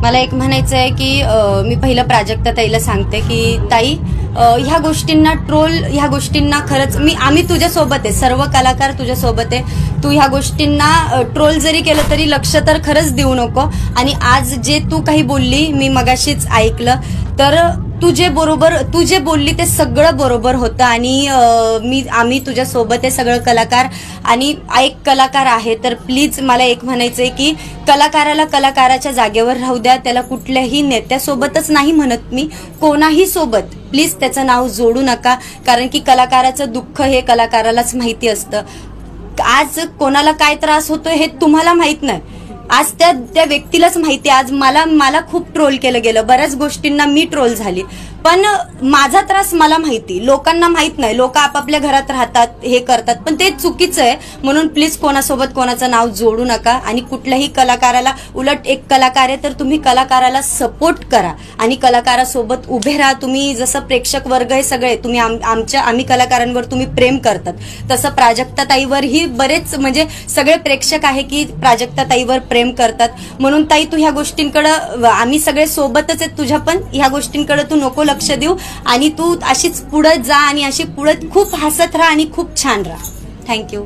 मला एक म्हणायचं आहे की मी पहिलं प्राजक्ता ताईला सांगते की ताई ह्या गोष्टींना खरंच आम्ही तुझ्या सोबत आहे, सर्व कलाकार तुझ्या सोबत आहे. तू ह्या गोष्टींना ट्रोल जरी केलं तरी लक्ष तर खरंच देऊ नको. आणि आज जे तू काही बोलली मी मगाशीच ऐकलं, तर तू जे बोलली ते सगळं बरोबर होतं. आणि आम्ही तुझ्या सोबत आहे सगळं कलाकार. आणि एक कलाकार आहे तर प्लीज मला एक म्हणायचंय की कलाकाराला कलाकाराच्या जागेवर राहू द्या. त्याला कुठल्याही नेत्यासोबतच नाही म्हणत मी, कोणाही सोबत प्लीज त्याचं नाव जोडू नका. कारण की कलाकाराचं दुःख हे कलाकारालाच माहिती असतं. आज कोणाला काय त्रास होतोय हे तुम्हाला माहित नाही, आज त्या व्यक्तीलाच माहिती. आज मला खूप ट्रोल केलं गेलं, बऱ्याच गोष्टींना मी ट्रोल झाली, पण माझा त्रास मला माहिती, लोकांना माहित नाही. लोक आपापल्या घरात राहतात, हे करतात, पण ते चुकीचं आहे. म्हणून प्लीज कोणासोबत कोणाचं नाव जोडू नका. आणि कुठल्याही कलाकाराला, उलट एक कलाकार आहे तर तुम्ही कलाकाराला सपोर्ट करा आणि कलाकारासोबत उभे राहा. तुम्ही जसं प्रेक्षक वर्ग आहे सगळे, तुम्ही आम्ही कलाकारांवर तुम्ही प्रेम करतात, तसं प्राजक्ता ताईवरही बरेच म्हणजे सगळे प्रेक्षक आहे की प्राजक्ता ताईवर प्रेम करतात. म्हणून ताई तू ह्या गोष्टींकडे, आम्ही सगळे सोबतच आहेत तुझ्या, पण ह्या गोष्टींकडे तू नको लक्ष देऊ आणि तू अशीच पुढे जा आणि अशी पुढे खूप हसत राहा आणि खूप छान राहा. थँक्यू.